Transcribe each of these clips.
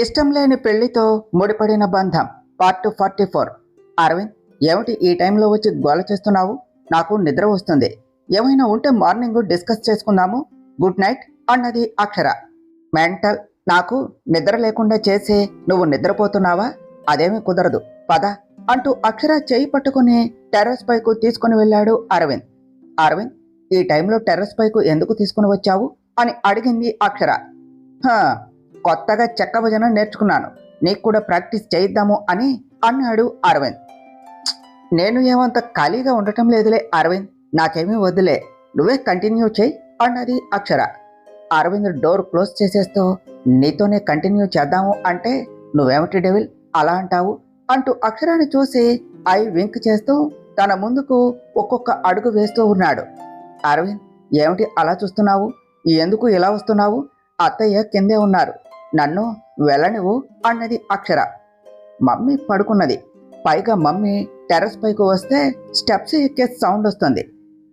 ఇష్టం లేని పెళ్లితో ముడిపడిన బంధం పార్ట్ 44. అరవింద్, ఏమిటి ఈ టైంలో వచ్చి గోల చేస్తున్నావు? నాకు నిద్ర వస్తుంది. ఏమైనా ఉంటే మార్నింగ్ డిస్కస్ చేసుకుందాము. గుడ్ నైట్ అన్నది అక్షర. మెంటల్, నాకు నిద్ర లేకుండా చేసి నువ్వు నిద్రపోతున్నావా? అదేమీ కుదరదు, పద అంటూ అక్షర చేయి పట్టుకుని టెర్రస్ పైకు తీసుకుని వెళ్ళాడు అరవింద్. అరవింద్, ఈ టైంలో టెర్రస్ పైకు ఎందుకు తీసుకుని వచ్చావు అని అడిగింది అక్షర. కొత్తగా చెక్క భజన నేర్చుకున్నాను, నీకు కూడా ప్రాక్టీస్ చేయిద్దాము అని అన్నాడు అరవింద్. నేను ఏమంత ఖాళీగా ఉండటం లేదులే అరవింద్, నాకేమీ వద్దులే, నువ్వే కంటిన్యూ చేయి అన్నది అక్షర. అరవింద్ డోర్ క్లోజ్ చేసేస్తూ, నీతోనే కంటిన్యూ చేద్దాము అంటే నువ్వేమిటి డెవిల్ అలా అంటావు అంటూ అక్షరాన్ని చూసి ఐ వింక్ చేస్తూ తన ముందుకు ఒక్కొక్క అడుగు వేస్తూ ఉన్నాడు. అరవింద్, ఏమిటి అలా చూస్తున్నావు? ఎందుకు ఇలా వస్తున్నావు? అత్తయ్య కిందే ఉన్నారు, నన్ను వెళ్ళనివ్వు అన్నది అక్షర. మమ్మీ పడుకున్నది, పైగా మమ్మీ టెర్రస్ పైకి వస్తే స్టెప్స్ ఎక్కే సౌండ్ వస్తుంది.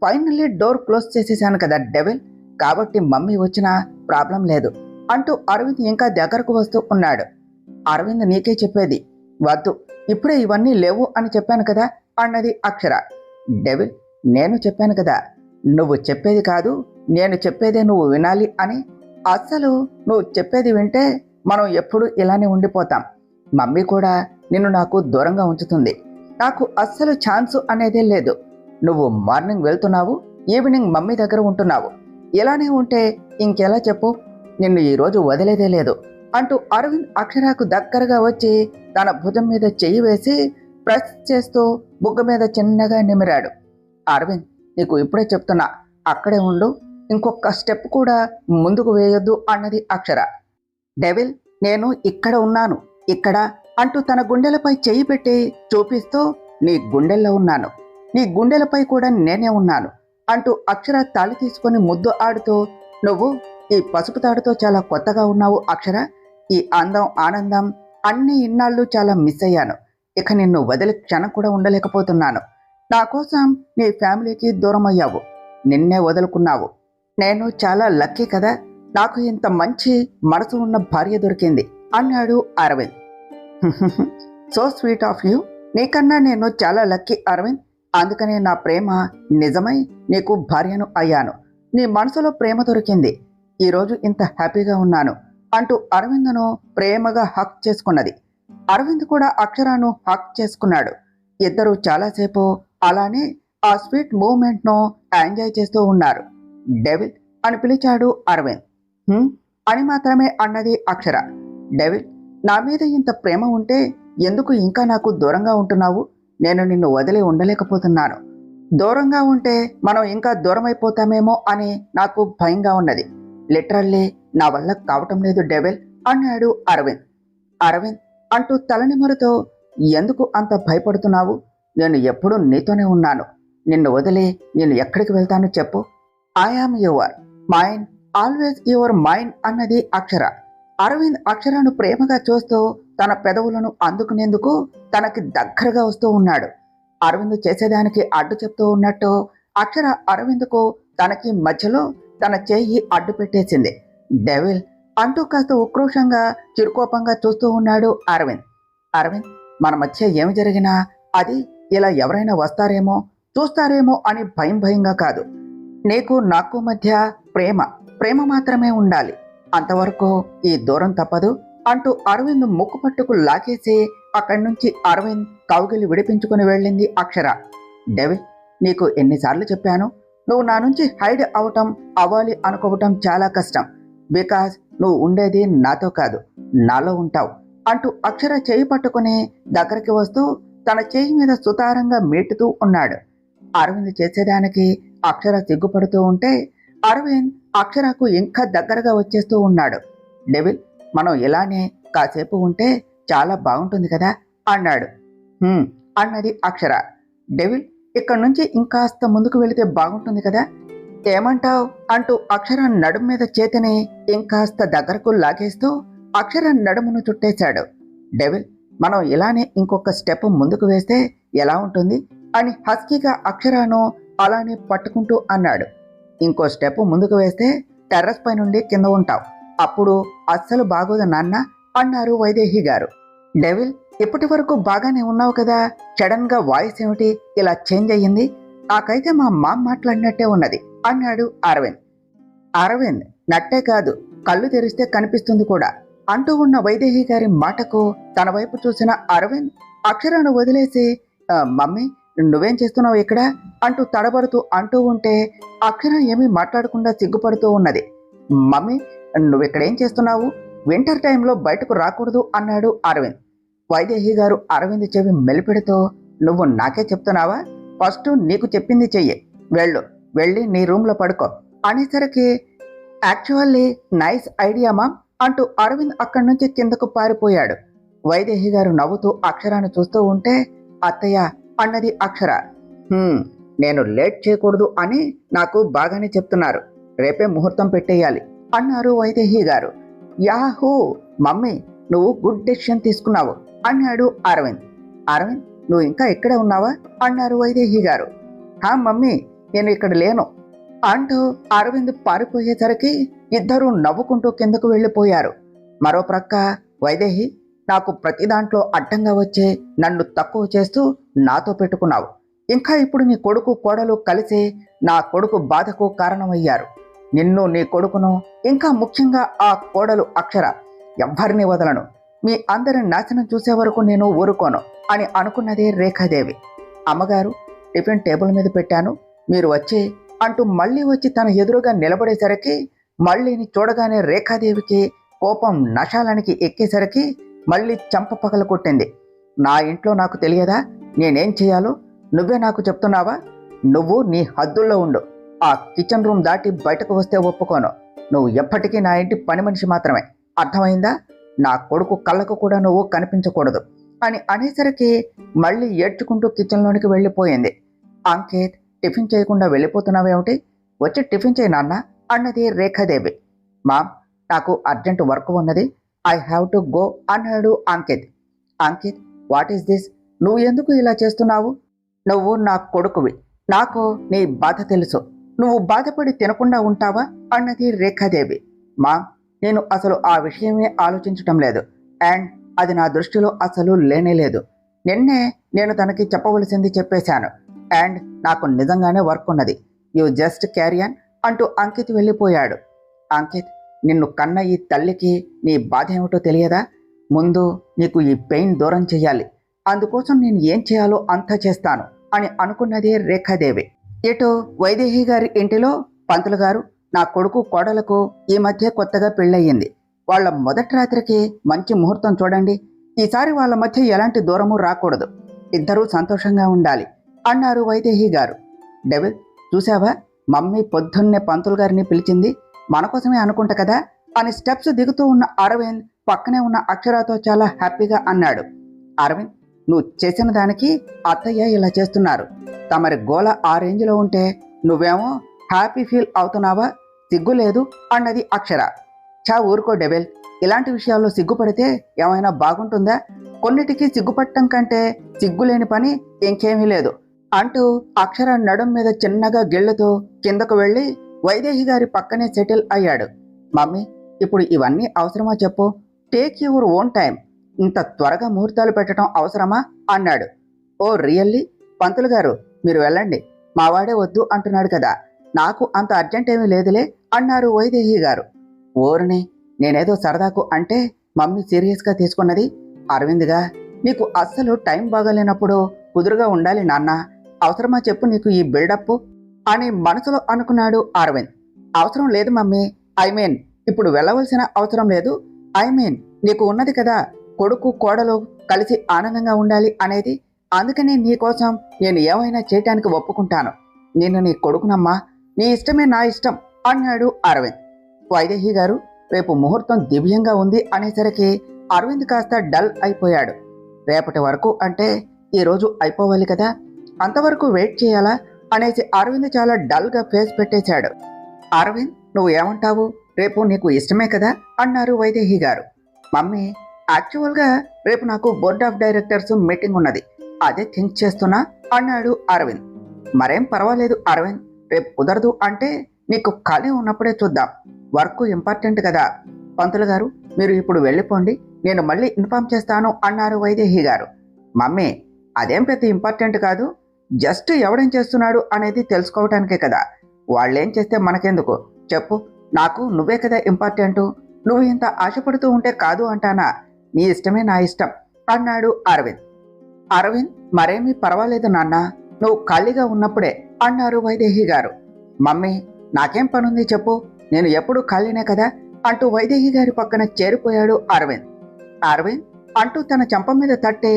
ఫైనల్లీ డోర్ క్లోజ్ చేసేసాను కదా డెవిల్, కాబట్టి మమ్మీ వచ్చినా ప్రాబ్లం లేదు అంటూ అరవింద్ ఇంకా దగ్గరకు వస్తూ ఉన్నాడు. అరవింద్, నీకే చెప్పేది, వద్దు, ఇప్పుడే ఇవన్నీ లేవు అని చెప్పాను కదా అన్నది అక్షర. డెవిల్, నేను చెప్పాను కదా, నువ్వు చెప్పేది కాదు నేను చెప్పేదే నువ్వు వినాలి అని. అస్సలు నువ్వు చెప్పేది వింటే మనం ఎప్పుడు ఇలానే ఉండిపోతాం. మమ్మీ కూడా నిన్ను నాకు దూరంగా ఉంచుతుంది. నాకు అస్సలు ఛాన్సు అనేదే లేదు. నువ్వు మార్నింగ్ వెళ్తున్నావు, ఈవినింగ్ మమ్మీ దగ్గర ఉంటున్నావు. ఇలానే ఉంటే ఇంకెలా చెప్పు? నిన్ను ఈరోజు వదిలేదే లేదు అంటూ అరవింద్ అక్షరకు దగ్గరగా వచ్చి తన భుజం మీద చెయ్యి వేసి ప్రెస్ చేస్తూ బుగ్గ మీద చిన్నగా నిమిరాడు. అరవింద్, నీకు ఇప్పుడే చెప్తున్నా, అక్కడే ఉండు, ఇంకొక స్టెప్ కూడా ముందుకు వేయొద్దు అన్నది అక్షర. డెవిల్, నేను ఇక్కడ ఉన్నాను, ఇక్కడ అంటూ తన గుండెలపై చెయ్యి పెట్టి చూపిస్తూ, నీ గుండెల్లో ఉన్నాను, నీ గుండెలపై కూడా నేనే ఉన్నాను అంటూ అక్షర తాళి తీసుకొని ముద్దు ఆడుతూ, నువ్వు ఈ పసుపు తాడుతో చాలా కొత్తగా ఉన్నావు అక్షర. ఈ అందం ఆనందం అన్ని ఇన్నాళ్ళు చాలా మిస్ అయ్యాను. ఇక నిన్ను వదిలి క్షణం కూడా ఉండలేకపోతున్నాను. నా కోసం నీ ఫ్యామిలీకి దూరం అయ్యావు, నిన్నే వదులుకున్నావు. నేను చాలా లక్కీ కదా, నాకు ఇంత మంచి మనసు ఉన్న భార్య దొరికింది అన్నాడు Arvind. So sweet of you, నీకన్నా నేను చాలా లక్కీ అరవింద్. అందుకనే నా ప్రేమ నిజమై నీకు భార్యను అయ్యాను. నీ మనసులో ప్రేమ దొరికింది, ఈరోజు ఇంత హ్యాపీగా ఉన్నాను అంటూ అరవింద్ను ప్రేమగా హక్ చేసుకున్నది. అరవింద్ కూడా అక్షరాను హక్ చేసుకున్నాడు. ఇద్దరు చాలాసేపు అలానే ఆ స్వీట్ మూమెంట్ను ఎంజాయ్ చేస్తూ ఉన్నారు. డెవిల్ అని పిలిచాడు అరవింద్. అని మాత్రమే అన్నది అక్షర. డెవిల్, నా మీద ఇంత ప్రేమ ఉంటే ఎందుకు ఇంకా నాకు దూరంగా ఉంటున్నావు? నేను నిన్ను వదిలి ఉండలేకపోతున్నాను. దూరంగా ఉంటే మనం ఇంకా దూరం అయిపోతామేమో అని నాకు భయంగా ఉన్నది. లిటరల్లీ నా వల్ల కావటం లేదు డెవిల్ అన్నాడు అరవింద్. అరవింద్ అంటూ తలనిమరుతో, ఎందుకు అంత భయపడుతున్నావు? నేను ఎప్పుడూ నీతోనే ఉన్నాను. నిన్ను వదిలి నేను ఎక్కడికి వెళ్తాను చెప్పు? I am your mind, always your mind అన్నది అక్షర. అరవింద్ అక్షరను ప్రేమగా చూస్తూ తన పెదవులను అందుకునేందుకు తనకి దగ్గరగా వస్తూ ఉన్నాడు. అరవింద్ చేసేదానికి అడ్డు చెప్తూ ఉన్నట్టు అక్షర అరవింద్కు తనకి మధ్యలో తన చెయ్యి అడ్డు పెట్టేసింది. డెవిల్ అంటూ కాస్త ఉక్రోషంగా చిరుకోపంగా చూస్తూ ఉన్నాడు అరవింద్. అరవింద్, మన మధ్య ఏమి జరిగినా అది ఇలా ఎవరైనా వస్తారేమో చూస్తారేమో అని భయంగా కాదు. నీకు నాకు మధ్య ప్రేమ ప్రేమ మాత్రమే ఉండాలి, అంతవరకు ఈ దూరం తప్పదు అంటూ అరవింద్ ముక్కు పట్టుకు లాగేసి అక్కడి నుంచి అరవింద్ కౌగిలి విడిపించుకుని వెళ్ళింది అక్షర. డెవిల్, నీకు ఎన్నిసార్లు చెప్పాను, నువ్వు నా నుంచి హైడ్ అవ్వాలి అనుకోవటం చాలా కష్టం. బికాజ్ నువ్వు ఉండేది నాతో కాదు, నాలో ఉంటావు అంటూ అక్షర చేయి పట్టుకుని దగ్గరికి వస్తూ తన చేయి మీద సుతారంగా మీటుతూ ఉన్నాడు. అరవింద్ చేసేదానికి అక్షర సిగ్గుపడుతూ ఉంటే అరవింద్ అక్షరకు ఇంకా దగ్గరగా వచ్చేస్తూ ఉన్నాడు. డెవిల్, మనం ఇలానే కాసేపు ఉంటే చాలా బాగుంటుంది కదా అన్నాడు. అన్నది అక్షర. డెవిల్, ఇక్కడి నుంచి ఇంకాస్త ముందుకు వెళితే బాగుంటుంది కదా, ఏమంటావ్ అంటూ అక్షర నడుము మీద చేతిని ఇంకాస్త దగ్గరకు లాగేస్తూ అక్షర నడుమును చుట్టేశాడు. డెవిల్, మనం ఇలానే ఇంకొక స్టెప్ ముందుకు వేస్తే ఎలా ఉంటుంది అని హస్కీగా అక్షరాను అలానే పట్టుకుంటూ అన్నాడు. ఇంకో స్టెప్ ముందుకు వేస్తే టెర్రస్ పై నుండి కింద ఉంటావు, అప్పుడు అస్సలు బాగోదు నాన్న అన్నారు వైదేహి గారు. డెవిల్, ఇప్పటి వరకు బాగానే ఉన్నావు కదా, సడన్ గా వాయిస్ ఏమిటి ఇలా చేంజ్ అయ్యింది? నాకైతే మా మామ మాట్లాడినట్టే ఉన్నది అన్నాడు అరవింద్. అరవింద్, నట్టే కాదు, కళ్ళు తెరిస్తే కనిపిస్తుంది కూడా అంటూ ఉన్న వైదేహి గారి మాటకు తన వైపు చూసిన అరవింద్ అక్షరాను వదిలేసి, మమ్మీ నువ్వేం చేస్తున్నావు ఇక్కడ అంటూ తడబడుతూ అంటూ ఉంటే అక్షర ఏమీ మాట్లాడకుండా సిగ్గుపడుతూ ఉన్నది. మమ్మీ, నువ్విక్కడేం చేస్తున్నావు? వింటర్ టైంలో బయటకు రాకూడదు అన్నాడు అరవింద్. వైదేహి గారు అరవింద్ చెవి మెలిపెడుతూ, నువ్వు నాకే చెప్తున్నావా? ఫస్ట్ నీకు చెప్పింది చెయ్యి, వెళ్ళి నీ రూమ్లో పడుకో అనేసరికి, యాక్చువల్లీ నైస్ ఐడియా మామ్ అంటూ అరవింద్ అక్కడి నుంచి కిందకు పారిపోయాడు. వైదేహి గారు నవ్వుతూ అక్షరాన్ని చూస్తూ ఉంటే, అత్తయ్య అన్నది అక్షర. నేను లేట్ చేయకూడదు అని నాకు బాగానే చెప్తున్నారు, రేపే ముహూర్తం పెట్టేయాలి అన్నారు వైదేహి గారు. యాహూ మమ్మీ, నువ్వు గుడ్ డెసిషన్ తీసుకున్నావు అన్నాడు అరవింద్. అరవింద్, నువ్వు ఇంకా ఇక్కడే ఉన్నావా అన్నారు వైదేహి గారు. హా మమ్మీ, నేను ఇక్కడ లేను అంటూ అరవింద్ పారిపోయేసరికి ఇద్దరూ నవ్వుకుంటూ కిందకు వెళ్ళిపోయారు. మరో ప్రక్క వైదేహి, నాకు ప్రతి దాంట్లో అడ్డంగా వచ్చే నన్ను తక్కువ చేస్తూ నాతో పెట్టుకున్నావు. ఇంకా ఇప్పుడు నీ కొడుకు కోడలు కలిసి నా కొడుకు బాధకు కారణమయ్యారు. నిన్ను, నీ కొడుకును, ఇంకా ముఖ్యంగా ఆ కోడలు అక్షర ఎవ్వరిని వదలను. మీ అందరి నాశనం చూసే వరకు నేను ఊరుకోను అని అనుకున్నదే రేఖాదేవి. అమ్మగారు, టిఫిన్ టేబుల్ మీద పెట్టాను, మీరు వచ్చి అంటూ మళ్ళీ వచ్చి తన ఎదురుగా నిలబడేసరికి మళ్ళీని చూడగానే రేఖాదేవికి కోపం నశాలానికి ఎక్కేసరికి మళ్ళీ చంప పగల కొట్టింది. నా ఇంట్లో నాకు తెలియదా నేనేం చేయాలో? నువ్వే నాకు చెప్తున్నావా? నువ్వు నీ హద్దుల్లో ఉండు. ఆ కిచెన్ రూమ్ దాటి బయటకు వస్తే ఒప్పుకోను. నువ్వు ఎప్పటికీ నా ఇంటి పని మనిషి మాత్రమే, అర్థమైందా? నా కొడుకు కళ్ళకు కూడా నువ్వు కనిపించకూడదు అని అనేసరికి మళ్ళీ ఏడ్చుకుంటూ కిచెన్లోనికి వెళ్ళిపోయింది. అంకిత్, టిఫిన్ చేయకుండా వెళ్ళిపోతున్నావేమిటి? వచ్చి టిఫిన్ చేయి నాన్న అన్నది రేఖాదేవి. మామ్, నాకు అర్జెంట్ వర్క్ ఉన్నది, ఐ హ్యావ్ టు గో అన్నాడు Ankit. Ankit, what is this? నువ్వు ఎందుకు ఇలా చేస్తున్నావు? నువ్వు నా కొడుకువి, నాకు నీ బాధ తెలుసు. నువ్వు బాధపడి తినకుండా ఉంటావా అన్నది రేఖాదేవి. మామ్, నేను అసలు ఆ విషయమే ఆలోచించటం లేదు, అండ్ అది నా దృష్టిలో అసలు లేనేలేదు. నిన్నే నేను తనకి చెప్పవలసింది చెప్పేశాను, అండ్ నాకు నిజంగానే వర్క్ ఉన్నది. యూ జస్ట్ క్యారియన్ అంటూ అంకిత్ వెళ్ళిపోయాడు. అంకిత్, నిన్ను కన్న ఈ తల్లికి నీ బాధ ఏమిటో తెలియదా? ముందు నీకు ఈ పెయిన్ దూరం చెయ్యాలి, అందుకోసం నేను ఏం చేయాలో అంతా చేస్తాను అని అనుకున్నదే రేఖాదేవి. ఇటు వైదేహి గారి ఇంటిలో పంతులు గారు, నా కొడుకు కోడలకు ఈ మధ్య కొత్తగా పెళ్ళయింది. వాళ్ళ మొదటి రాత్రికి మంచి ముహూర్తం చూడండి. ఈసారి వాళ్ళ మధ్య ఎలాంటి దూరము రాకూడదు, ఇద్దరూ సంతోషంగా ఉండాలి అన్నారు వైదేహి గారు. డెవిల్, చూసావా, మమ్మీ పొద్దున్నే పంతులు గారిని పిలిచింది, మన కోసమే అనుకుంటా కదా అని స్టెప్స్ దిగుతూ ఉన్న అరవింద్ పక్కనే ఉన్న అక్షరాతో చాలా హ్యాపీగా అన్నాడు. అరవింద్, నువ్వు చేసిన దానికి అత్తయ్య ఇలా చేస్తున్నారు. తమరి గోల ఆ రేంజ్లో ఉంటే నువ్వేమో హ్యాపీ ఫీల్ అవుతున్నావా? సిగ్గు లేదు అన్నది అక్షర. చా ఊరుకో డెవిల్, ఇలాంటి విషయాల్లో సిగ్గుపడితే ఏమైనా బాగుంటుందా? కొన్నిటికి సిగ్గుపట్టం కంటే సిగ్గులేని పని ఇంకేమీ లేదు అంటూ అక్షర నడుం మీద చిన్నగా గిళ్లతో కిందకు వెళ్ళి వైదేహి గారి పక్కనే సెటిల్ అయ్యాడు. మమ్మీ, ఇప్పుడు ఇవన్నీ అవసరమా చెప్పు? Take your own time. ఇంత త్వరగా ముహూర్తాలు పెట్టడం అవసరమా అన్నాడు. ఓ రియల్లీ? పంతులు గారు, మీరు వెళ్ళండి, మావాడే వద్దు అంటున్నాడు కదా, నాకు అంత అర్జెంట్ ఏమీ లేదులే అన్నారు వైదేహి గారు. ఓర్ని, నేనేదో సరదాకు అంటే మమ్మీ సీరియస్గా తీసుకున్నది. అరవింద్గా, నీకు అస్సలు టైం బాగాలేనప్పుడు కుదురుగా ఉండాలి నాన్న, అవసరమా చెప్పు నీకు ఈ బిల్డప్ అని మనసులో అనుకున్నాడు అరవింద్. అవసరం లేదు మమ్మీ, ఇప్పుడు వెళ్ళవలసిన అవసరం లేదు. నీకు ఉన్నది కదా, కొడుకు కోడలు కలిసి ఆనందంగా ఉండాలి అనేది. అందుకనే నీకోసం నేను ఏమైనా చేయటానికి ఒప్పుకుంటాను. నేను నీ కొడుకునమ్మా, నీ ఇష్టమే నా ఇష్టం అన్నాడు అరవింద్. వైదేహి గారు, రేపు ముహూర్తం దివ్యంగా ఉంది అనేసరికి అరవింద్ కాస్త డల్ అయిపోయాడు. రేపటి వరకు అంటే ఈరోజు అయిపోవాలి కదా, అంతవరకు వెయిట్ చేయాలా అనేసి అరవింద్ చాలా డల్గా ఫేస్ పెట్టేశాడు. అరవింద్, నువ్వు ఏమంటావు? రేపు నీకు ఇష్టమే కదా అన్నారు వైదేహి గారు. మమ్మీ, యాక్చువల్గా రేపు నాకు బోర్డ్ ఆఫ్ డైరెక్టర్స్ మీటింగ్ ఉన్నది, అదే థింక్ చేస్తున్నా అన్నాడు అరవింద్. మరేం పర్వాలేదు అరవింద్, రేపు కుదరదు అంటే నీకు ఖాళీ ఉన్నప్పుడే చూద్దాం, వర్క్ ఇంపార్టెంట్ కదా. పంతులు గారు, మీరు ఇప్పుడు వెళ్ళిపోండి, నేను మళ్ళీ ఇన్ఫార్మ్ చేస్తాను అన్నారు వైదేహి గారు. మమ్మీ, అదేం పెద్ద ఇంపార్టెంట్ కాదు, జస్ట్ ఎవడేం చేస్తున్నాడు అనేది తెలుసుకోవటానికే కదా. వాళ్ళేం చేస్తే మనకెందుకు చెప్పు, నాకు నువ్వే కదా ఇంపార్టెంటు. నువ్వు ఇంత ఆశపడుతూ ఉంటే కాదు అంటానా? నీ ఇష్టమే నా ఇష్టం అన్నాడు అరవింద్. అరవింద్, మరేమీ పర్వాలేదు నాన్న, నువ్వు ఖాళీగా ఉన్నప్పుడే అన్నారు వైదేహి గారు. మమ్మీ, నాకేం పనుంది చెప్పు, నేను ఎప్పుడూ ఖాళీనే కదా అంటూ వైదేహి గారి పక్కన చేరిపోయాడు అరవింద్. అరవింద్ అంటూ తన చెంప మీద తట్టి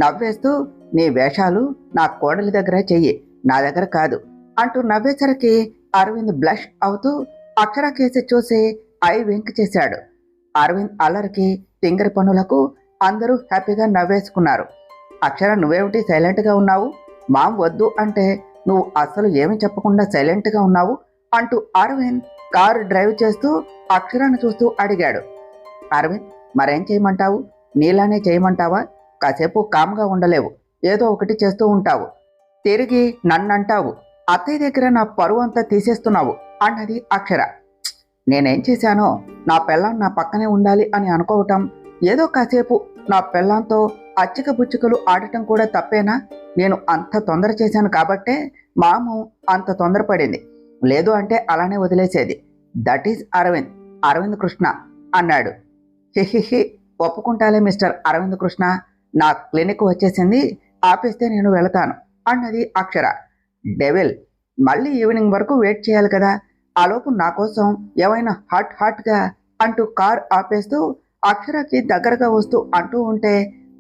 నవ్వేస్తూ, నీ వేషాలు నా కోడలి దగ్గర చెయ్యి, నా దగ్గర కాదు అంటూ నవ్వేసరికి అరవింద్ బ్లష్ అవుతూ అక్షర కేసి చూసి ఐ వింక్ చేశాడు. అరవింద్ అల్లరికి తింగరి పనులకు అందరూ హ్యాపీగా నవ్వేసుకున్నారు. అక్షర, నువ్వేమిటి సైలెంట్గా ఉన్నావు? మామ్ వద్దు అంటే నువ్వు అస్సలు ఏమి చెప్పకుండా సైలెంట్గా ఉన్నావు అంటూ అరవింద్ కారు డ్రైవ్ చేస్తూ అక్షరను చూస్తూ అడిగాడు. అరవింద్, మరేం చేయమంటావు? నీలానే చేయమంటావా? కాసేపు కామ్గా ఉండలేవు, ఏదో ఒకటి చేస్తూ ఉంటావు, తిరిగి నన్నంటావు, అత్తయ్య దగ్గర నా పరువు అంతా తీసేస్తున్నావు అన్నది అక్షర. నేనేం చేశానో, నా పెళ్ళాం నా పక్కనే ఉండాలి అని అనుకోవటం, ఏదో కాసేపు నా పెళ్ళాంతో అచ్చిక బుచ్చికలు ఆడటం కూడా తప్పేనా? నేను అంత తొందర చేశాను కాబట్టే మాము అంత తొందరపడింది, లేదు అంటే అలానే వదిలేసేది. దట్ ఈజ్ అరవింద్, అరవింద్ కృష్ణ అన్నాడు. హిహిహి, ఒప్పుకుంటాలే మిస్టర్ అరవింద్ కృష్ణ, నా క్లినిక్ వచ్చేసింది, ఆపేస్తే నేను వెళతాను అన్నది అక్షర. డెవిల్, మళ్ళీ ఈవినింగ్ వరకు వెయిట్ చేయాలి కదా, ఆలోపు నా కోసం ఏమైనా హాట్గా అంటూ కార్ ఆపేస్తూ అక్షరకి దగ్గరగా వస్తూ అంటూ ఉంటే,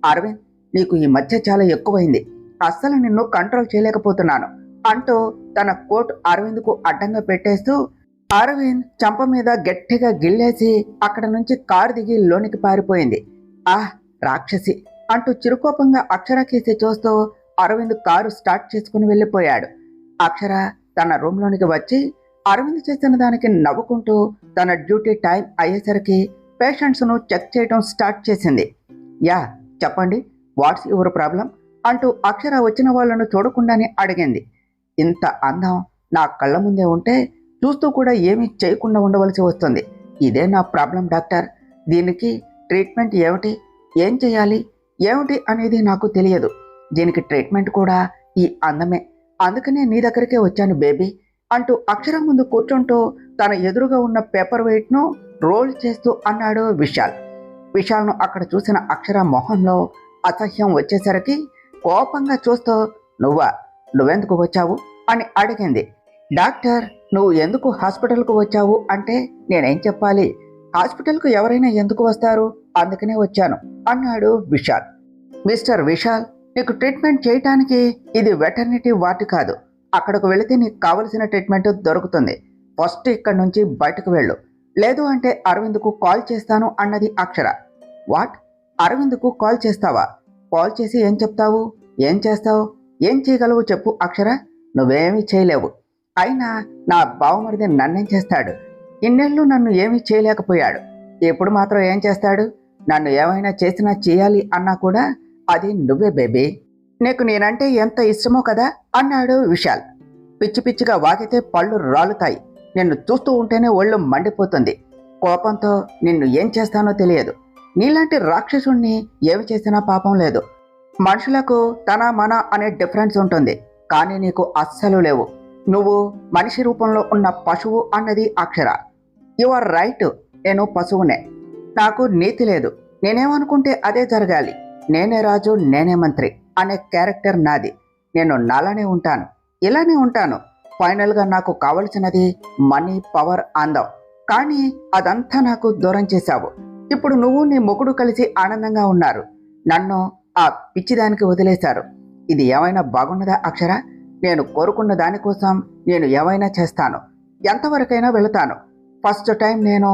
అరవింద్, నీకు ఈ మధ్య చాలా ఎక్కువైంది, అస్సలు నిన్ను కంట్రోల్ చేయలేకపోతున్నాను అంటూ తన కోట్ అరవింద్కు అడ్డంగా పెట్టేస్తూ అరవింద్ చంప మీద గట్టిగా గిల్లేసి అక్కడ నుంచి కారు దిగి లోనికి పారిపోయింది. ఆహ్ రాక్షసి అంటూ చిరుకోపంగా అక్షర కేసి చూస్తూ అరవింద్ కారు స్టార్ట్ చేసుకుని వెళ్ళిపోయాడు. అక్షర తన రూమ్లోనికి వచ్చి అరవింద్ చేసిన దానికి నవ్వుకుంటూ తన డ్యూటీ టైం అయ్యేసరికి పేషెంట్స్ను చెక్ చేయడం స్టార్ట్ చేసింది. యా చెప్పండి, వాట్స్ యువర్ ప్రాబ్లం అంటూ అక్షర వచ్చిన వాళ్ళను చూడకుండానే అడిగింది. ఇంత అందం నా కళ్ళ ముందే ఉంటే చూస్తూ కూడా ఏమీ చేయకుండా ఉండవలసి వస్తుంది. ఇదే నా ప్రాబ్లం డాక్టర్. దీనికి ట్రీట్మెంట్ ఏమిటి, ఏం చేయాలి, ఏమిటి అనేది నాకు తెలియదు. దీనికి ట్రీట్మెంట్ కూడా ఈ అందమే, అందుకనే నీ దగ్గరికే వచ్చాను బేబీ అంటూ అక్షర ముందు కూర్చుంటూ తన ఎదురుగా ఉన్న పేపర్ వెయిట్ను రోల్ చేస్తూ అన్నాడు విశాల్. విశాల్ను అక్కడ చూసిన అక్షర మొహంలో అసహ్యం వచ్చేసరికి కోపంగా చూస్తూ, నువ్వెందుకు వచ్చావు అని అడిగింది. డాక్టర్, నువ్వు ఎందుకు హాస్పిటల్కు వచ్చావు అంటే నేనేం చెప్పాలి? హాస్పిటల్కు ఎవరైనా ఎందుకు వస్తారు, అందుకనే వచ్చాను అన్నాడు విశాల్. మిస్టర్ విశాల్, నీకు ట్రీట్మెంట్ చేయటానికి ఇది వెటర్నిటీ వార్డు కాదు. అక్కడకు వెళితే నీకు కావలసిన ట్రీట్మెంట్ దొరుకుతుంది. ఫస్ట్ ఇక్కడి నుంచి బయటకు వెళ్ళు, లేదు అంటే అరవింద్కు కాల్ చేస్తాను అన్నది అక్షర. వాట్, అరవింద్కు కాల్ చేస్తావా? కాల్ చేసి ఏం చెప్తావు, ఏం చేస్తావు, ఏం చేయగలవు చెప్పు అక్షర? నువ్వేమీ చేయలేవు. అయినా నా బావమరిది నన్నేం చేస్తాడు? ఇన్నేళ్ళు నన్ను ఏమీ చేయలేకపోయాడు, ఇప్పుడు మాత్రం ఏం చేస్తాడు? నన్ను ఏమైనా చేసినా చేయాలి అన్నా కూడా అది నువ్వే బేబీ. నీకు నేనంటే ఎంత ఇష్టమో కదా అన్నాడు విశాల్. పిచ్చి పిచ్చిగా వాగితే పళ్ళు రాలుతాయి, నిన్ను చూస్తూ ఉంటేనే ఒళ్ళు మండిపోతుంది. కోపంతో నిన్ను ఏం చేస్తానో తెలియదు. నీలాంటి రాక్షసుణ్ణి ఏమి చేసినా పాపం లేదు. మనుషులకు తన మన అనే డిఫరెన్స్ ఉంటుంది, కానీ నీకు అస్సలు లేవు. నువ్వు మనిషి రూపంలో ఉన్న పశువు అన్నది అక్షర. యు ఆర్ రైట్, నేను పశువునే. నాకు నీతి లేదు, నేనేమనుకుంటే అదే జరగాలి. నేనే రాజు, నేనే మంత్రి అనే క్యారెక్టర్ నాది. నేను నాలానే ఉంటాను, ఇలానే ఉంటాను. ఫైనల్గా నాకు కావలసినది మనీ, పవర్, అందం. కానీ అదంతా నాకు దూరం చేశావు. ఇప్పుడు నువ్వు నీ మొగుడు కలిసి ఆనందంగా ఉన్నారు, నన్ను ఆ పిచ్చిదానికి వదిలేశారు. ఇది ఏమైనా బాగున్నదా అక్షర? నేను కోరుకున్న దానికోసం నేను ఏమైనా చేస్తాను, ఎంతవరకైనా వెళతాను. ఫస్ట్ టైం నేను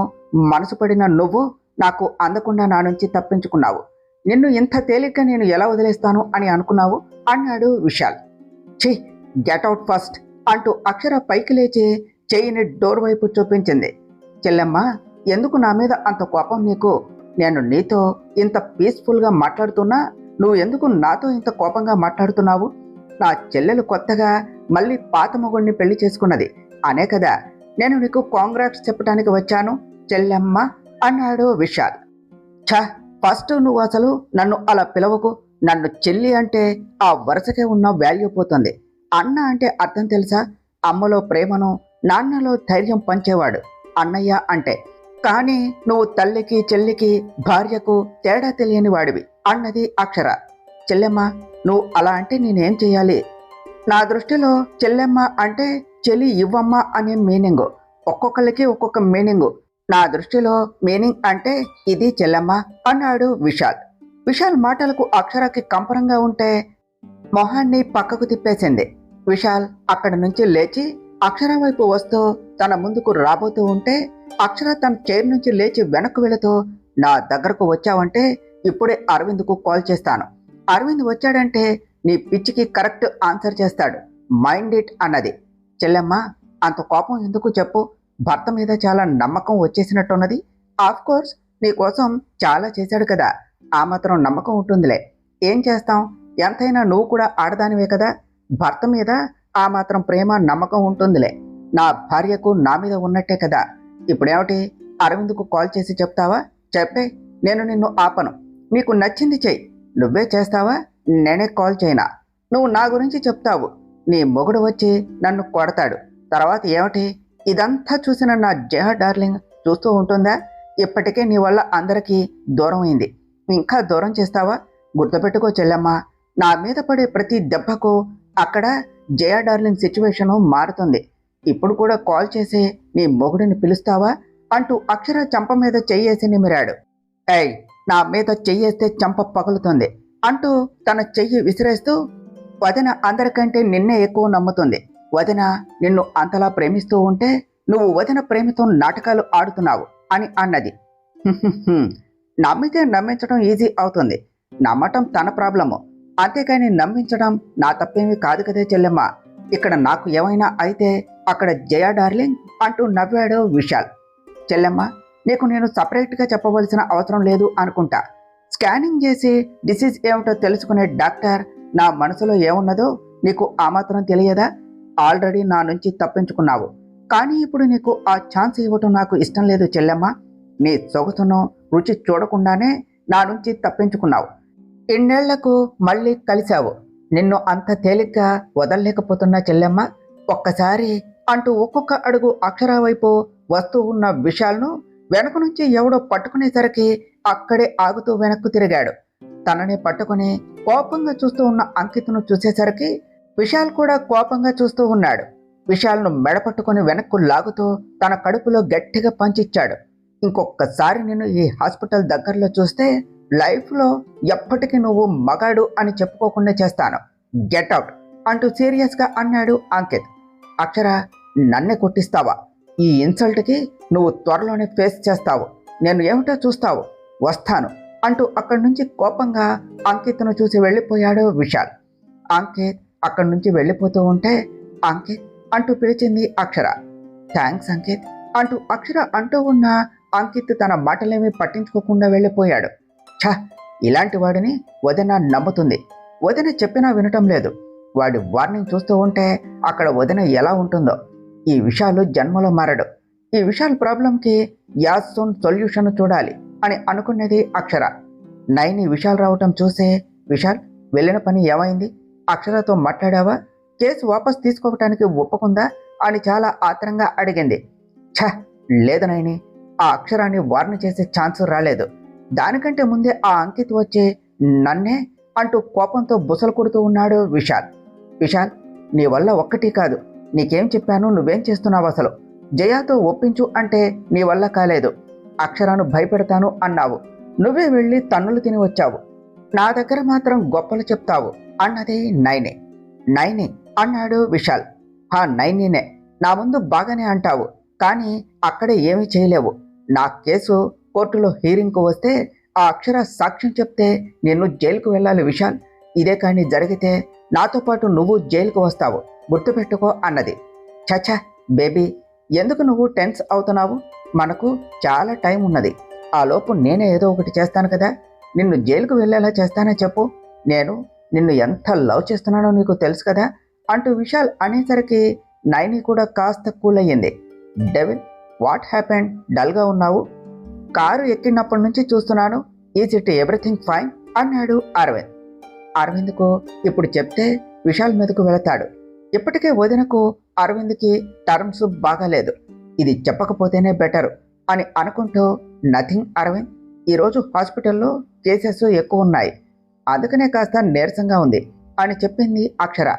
మనసు పడిన నువ్వు నాకు అందకుండా నా నుంచి తప్పించుకున్నావు. నిన్ను ఇంత తేలిగ్గా నేను ఎలా వదిలేస్తాను అని అనుకున్నావు అన్నాడు విశాల్. ఛీ, గెట్ అవుట్ ఫస్ట్ అంటూ అక్షర పైకి లేచి చెయ్యిని డోర్ వైపు చూపించింది. చెల్లెమ్మ, ఎందుకు నా మీద అంత కోపం నీకు? నేను నీతో ఇంత పీస్ఫుల్గా మాట్లాడుతున్నా నువ్వు ఎందుకు నాతో ఇంత కోపంగా మాట్లాడుతున్నావు? నా చెల్లెలు కొత్తగా మళ్ళీ పాత మొగుడిని పెళ్లి చేసుకున్నది అనే కదా నేను నీకు కాంగ్రాట్స్ చెప్పడానికి వచ్చాను. చెల్లెమ్మ అన్నాడు విశాల్. ఛ, ఫస్ట్ నువ్వు అసలు నన్ను అలా పిలవకు. నన్ను చెల్లి అంటే ఆ వరుసకే ఉన్న వాల్యూ పోతుంది. అన్న అంటే అర్థం తెలుసా? అమ్మలో ప్రేమను, నాన్నలో ధైర్యం పంచేవాడు అన్నయ్య అంటే. కానీ నువ్వు తల్లికి చెల్లికి భార్యకు తేడా తెలియని వాడివి అన్నది అక్షర. చెల్లెమ్మ, నువ్వు అలా అంటే నేనేం చెయ్యాలి? నా దృష్టిలో చెల్లెమ్మ అంటే చెల్లి ఇవ్వమ్మ అనే మీనింగు. ఒక్కొక్కరికి ఒక్కొక్క మీనింగు. నా దృష్టిలో మీనింగ్ అంటే ఇది చెల్లెమ్మ అన్నాడు విశాల్. విశాల్ మాటలకు అక్షరకి కంపరంగా ఉంటే మొహాన్ని పక్కకు తిప్పేసింది. విశాల్ అక్కడి నుంచి లేచి అక్షర వైపు వస్తూ తన ముందుకు రాబోతూ ఉంటే అక్షర తన చైర్ నుంచి లేచి వెనక్కు వెళుతూ, నా దగ్గరకు వచ్చావంటే ఇప్పుడే అరవింద్కు కాల్ చేస్తాను. అరవింద్ వచ్చాడంటే నీ పిచ్చికి కరెక్ట్ ఆన్సర్ చేస్తాడు. మైండ్ ఇట్ అన్నది. చెల్లెమ్మ, అంత కోపం ఎందుకు చెప్పు? భర్త మీద చాలా నమ్మకం వచ్చేసినట్టున్నది. ఆఫ్ కోర్స్ నీకోసం చాలా చేశాడు కదా, ఆ మాత్రం నమ్మకం ఉంటుందిలే. ఏం చేస్తాం, ఎంతైనా నువ్వు కూడా ఆడదానివే కదా. భర్త మీద ఆ మాత్రం ప్రేమ నమ్మకం ఉంటుందిలే. నా భార్యకు నా మీద ఉన్నట్టే కదా. ఇప్పుడేమిటి, అరవింద్కు కాల్ చేసి చెప్తావా? చెప్పే, నేను నిన్ను ఆపను. నీకు నచ్చింది చెయ్యి. నువ్వే చేస్తావా? నేనే కాల్ చేయనా? నువ్వు నా గురించి చెప్తావు, నీ మొగుడు వచ్చి నన్ను కొడతాడు. తర్వాత ఏమిటి? ఇదంతా చూసిన నా జయ డార్లింగ్ చూస్తూ ఉంటుందా? ఇప్పటికే నీ వల్ల అందరికీ దూరం అయింది. ఇంకా దూరం చేస్తావా? గుర్తుపెట్టుకో చెల్లెమ్మ, నా మీద పడే ప్రతి దెబ్బకు అక్కడ జయ డార్లింగ్ సిచ్యువేషను మారుతుంది. ఇప్పుడు కూడా కాల్ చేసి నీ మొగుడిని పిలుస్తావా అంటూ అక్షర చంప మీద చెయ్యేసి నిమిరాడు. ఏయ్, నా మీద చెయ్యేస్తే చంప పగులుతుంది అంటూ తన చెయ్యి విసిరేస్తూ, వదిన అందరికంటే నిన్నే ఎక్కువ నమ్ముతుంది. వదిన నిన్ను అంతలా ప్రేమిస్తూ ఉంటే నువ్వు వదిన ప్రేమతో నాటకాలు ఆడుతున్నావు అని అన్నది. నమ్మితే నమ్మించడం ఈజీ అవుతుంది. నమ్మటం తన ప్రాబ్లము, అంతేకాని నమ్మించడం నా తప్పేమీ కాదు కదే చెల్లెమ్మ. ఇక్కడ నాకు ఏమైనా అయితే అక్కడ జయ డార్లింగ్ అంటూ నవ్వాడు విశాల్. చెల్లెమ్మ, నీకు నేను సపరేట్గా చెప్పవలసిన అవసరం లేదు అనుకుంటా. స్కానింగ్ చేసి డిసీజ్ ఏమిటో తెలుసుకునే డాక్టర్ నా మనసులో ఏమున్నదో నీకు ఆ మాత్రం తెలియదా? ఆల్రెడీ నా నుంచి తప్పించుకున్నావు, కానీ ఇప్పుడు నీకు ఆ ఛాన్స్ ఇవ్వటం నాకు ఇష్టం లేదు చెల్లెమ్మ. నీ సొగసును రుచి చూడకుండానే నా నుంచి తప్పించుకున్నావు. ఇన్నేళ్లకు మళ్ళీ కలిశావు. నిన్ను అంత తేలిగ్గా వదలలేకపోతున్నా చెల్లెమ్మ. ఒక్కసారి అంటూ ఒక్కొక్క అడుగు అక్షర వైపు వస్తూ ఉన్న విశాల్ను వెనక నుంచి ఎవడో పట్టుకునేసరికి అక్కడే ఆగుతూ వెనక్కు తిరిగాడు. తనని పట్టుకుని కోపంగా చూస్తూ ఉన్న అంకిత్ను చూసేసరికి విశాల్ కూడా కోపంగా చూస్తూ ఉన్నాడు. విశాల్ను మెడపట్టుకుని వెనక్కు లాగుతూ తన కడుపులో గట్టిగా పంచిచ్చాడు. ఇంకొకసారి నిన్ను ఈ హాస్పిటల్ దగ్గరలో చూస్తే లైఫ్లో ఎప్పటికీ నువ్వు మగాడు అని చెప్పుకోకుండా చేస్తాను. గెట్ అవుట్ అంటూ సీరియస్గా అన్నాడు అంకిత్. అక్షర, నన్నే కొట్టిస్తావా? ఈ ఇన్సల్ట్కి నువ్వు త్వరలోనే ఫేస్ చేస్తావు. నేను ఏమిటో చూస్తావు. వస్తాను అంటూ అక్కడి నుంచి కోపంగా అంకిత్ను చూసి వెళ్ళిపోయాడు విశాల్. అంకిత్ అక్కడి నుంచి వెళ్ళిపోతూ ఉంటే, అంకిత్ అంటూ పిలిచింది అక్షర. థ్యాంక్స్ అంకిత్ అంటూ అక్షర అంటూ ఉన్న అంకిత్ తన మాటలేమీ పట్టించుకోకుండా వెళ్ళిపోయాడు. ఛ, ఇలాంటి వాడిని వదిన నమ్ముతుంది. వదిన చెప్పినా వినటం లేదు. వాడి వార్నింగ్ చూస్తూ ఉంటే అక్కడ వదిన ఎలా ఉంటుందో. ఈ విషయాలు జన్మలో మారడు. ఈ విషయాల ప్రాబ్లంకి యాజ్ సూన్ సొల్యూషన్ చూడాలి అని అనుకున్నది అక్షర. నైని విశాల్ రావటం చూసే, విశాల్ వెళ్ళిన పని ఏమైంది? అక్షరతో మాట్లాడావా? కేసు వాపస్ తీసుకోవటానికి ఒప్పుకుందా అని చాలా ఆత్రంగా అడిగింది. ఛ, లేదు నైని, ఆ అక్షరాన్ని వార్న్ చేసే ఛాన్స్ రాలేదు. దానికంటే ముందే ఆ అంకిత్ వచ్చి నన్నే అంటూ కోపంతో బుసలు కొడుతూ ఉన్నాడు విశాల్. విశాల్, నీ వల్ల ఒక్కటి కాదు. నీకేం చెప్పాను, నువ్వేం చేస్తున్నావు అసలు? జయాతో ఒప్పించు అంటే నీ వల్ల కాలేదు. అక్షరాను భయపెడతాను అన్నావు. నువ్వే వెళ్ళి తన్నులు తిని వచ్చావు. నా దగ్గర మాత్రం గొప్పలు చెప్తావు అన్నది నైని. నైని అన్నాడు విశాల్. హా, నైనినే. నా ముందు బాగానే అంటావు, కానీ అక్కడే ఏమీ చేయలేవు. నా కేసు కోర్టులో హీరింగ్కు వస్తే ఆ అక్షర సాక్ష్యం చెప్తే నిన్ను జైలుకు వెళ్ళాలి విశాల్. ఇదే కానీ జరిగితే నాతో పాటు నువ్వు జైలుకు వస్తావు, గుర్తుపెట్టుకో అన్నది. చచ్చా బేబీ, ఎందుకు నువ్వు టెన్స్ అవుతున్నావు? మనకు చాలా టైం ఉన్నది. ఆ లోపు నేనే ఏదో ఒకటి చేస్తాను కదా. నిన్ను జైలుకు వెళ్ళేలా చేస్తానే చెప్పు. నేను నిన్ను ఎంత లవ్ చేస్తున్నానో నీకు తెలుసు కదా అంటూ విశాల్ అనేసరికి నైని కూడా కాస్త కూల్ అయ్యింది. Devil, what happened? డల్గా ఉన్నావు? కారు ఎక్కినప్పటి నుంచి చూస్తున్నాను. ఈజ్ ఇట్ ఎవ్రీథింగ్ ఫైన్ అన్నాడు అరవింద్. అరవింద్కు ఇప్పుడు చెప్తే విశాల్ మీదకు వెళతాడు. ఇప్పటికే వదినకు అరవింద్కి టర్మ్స్ బాగాలేదు, ఇది చెప్పకపోతేనే బెటరు అని అనుకుంటూ, నథింగ్ అరవింద్, ఈరోజు హాస్పిటల్లో కేసెస్ ఎక్కువ ఉన్నాయి, అందుకనే కాస్త నీరసంగా ఉంది అని చెప్పింది అక్షర.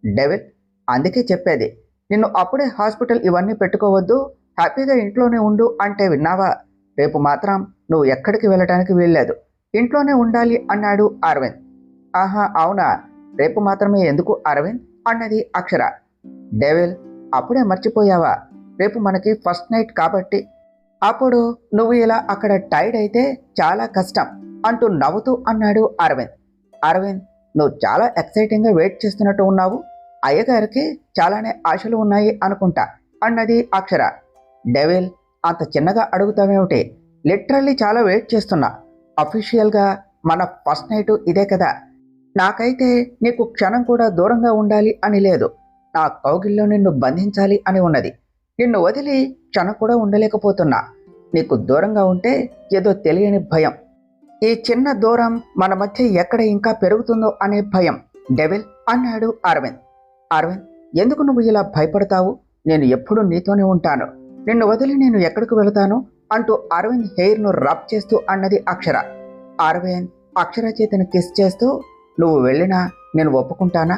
డెవిల్, అందుకే చెప్పేది, నిన్ను అప్పుడే హాస్పిటల్ ఇవన్నీ పెట్టుకోవద్దు, హ్యాపీగా ఇంట్లోనే ఉండు అంటే విన్నావా? రేపు మాత్రం నువ్వు ఎక్కడికి వెళ్ళడానికి వీల్లేదు, ఇంట్లోనే ఉండాలి అన్నాడు అరవింద్. ఆహా అవునా, రేపు మాత్రమే ఎందుకు అరవింద్ అన్నది అక్షర. డెవిల్, అప్పుడే మర్చిపోయావా? రేపు మనకి ఫస్ట్ నైట్ కాబట్టి అప్పుడు నువ్వు ఇలా అక్కడ టైర్డ్ అయితే చాలా కష్టం అంటూ నవ్వుతూ అన్నాడు అరవింద్. అరవింద్, నువ్వు చాలా ఎక్సైటింగ్గా వెయిట్ చేస్తున్నట్టు ఉన్నావు, అయ్యగారికి చాలానే ఆశలు ఉన్నాయి అనుకుంటా అన్నది అక్షర. డెవిల్, అంత చిన్నగా అడుగుతావేమిటి? లిటరల్లీ చాలా వెయిట్ చేస్తున్నా. అఫీషియల్గా మన ఫస్ట్ నైట్ ఇదే కదా. నాకైతే నీకు క్షణం కూడా దూరంగా ఉండాలి అని లేదు, నా కౌగిల్లో నిన్ను బంధించాలి అని ఉన్నది. నిన్ను వదిలి క్షణం కూడా ఉండలేకపోతున్నా. నీకు దూరంగా ఉంటే ఏదో తెలియని భయం, ఈ చిన్న దూరం మన మధ్య ఎక్కడ ఇంకా పెరుగుతుందో అనే భయం. డెవిల్ అన్నాడు అరవింద్. అరవింద్, ఎందుకు నువ్వు ఇలా భయపడతావు? నేను ఎప్పుడూ నీతోనే ఉంటాను, నిన్ను వదిలి నేను ఎక్కడికి వెళతాను అంటూ అరవింద్ హెయిర్ను రబ్ చేస్తూ అన్నది అక్షర. అరవింద్ అక్షర చేతిని కిస్ చేస్తూ, నువ్వు వెళ్ళినా నేను ఒప్పుకుంటానా?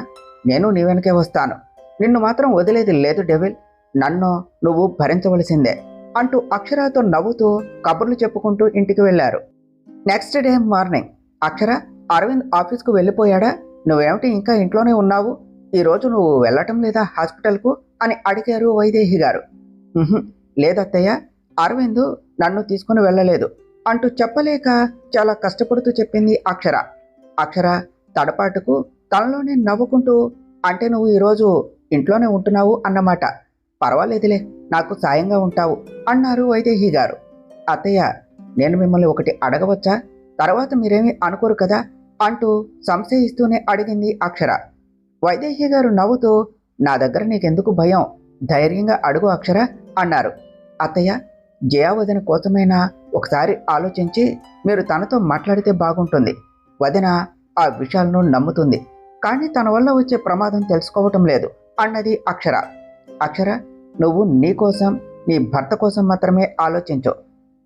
నేను నీ వెనకే వస్తాను, నిన్ను మాత్రం వదిలేది లేదు డెవిల్, నన్ను నువ్వు భరించవలసిందే అంటూ అక్షరతో నవ్వుతూ కబుర్లు చెప్పుకుంటూ ఇంటికి వెళ్ళారు. నెక్స్ట్ డే మార్నింగ్, అక్షర, అరవింద్ ఆఫీస్కు వెళ్ళిపోయాడా? నువ్వేమిటి ఇంకా ఇంట్లోనే ఉన్నావు? ఈరోజు నువ్వు వెళ్ళటం లేదా హాస్పిటల్కు అని అడిగారు వైదేహి గారు. లేదత్తయ్య, అరవింద్ నన్ను తీసుకుని వెళ్ళలేదు అంటూ చెప్పలేక చాలా కష్టపడుతూ చెప్పింది అక్షర. అక్షర తడపాటుకు తనలోనే నవ్వుకుంటూ, అంటే నువ్వు ఈరోజు ఇంట్లోనే ఉంటున్నావు అన్నమాట, పర్వాలేదులే, నాకు సాయంగా ఉంటావు అన్నారు వైదేహి గారు. అత్తయ్య, నేను మిమ్మల్ని ఒకటి అడగవచ్చా? తర్వాత మీరేమీ అనుకోరు కదా అంటూ సంశయిస్తూనే అడిగింది అక్షర. వైదేహి గారు నవ్వుతూ, నా దగ్గర నీకెందుకు భయం, ధైర్యంగా అడుగు అక్షర అన్నారు. అత్తయ్య, జయా వదిన కోసమైనా ఒకసారి ఆలోచించి మీరు తనతో మాట్లాడితే బాగుంటుంది. వదిన ఆ విషయాలను నమ్ముతుంది, కానీ తన వల్ల వచ్చే ప్రమాదం తెలుసుకోవటం లేదు అన్నది అక్షర. అక్షర, నువ్వు నీ కోసం, నీ భర్త కోసం మాత్రమే ఆలోచించు,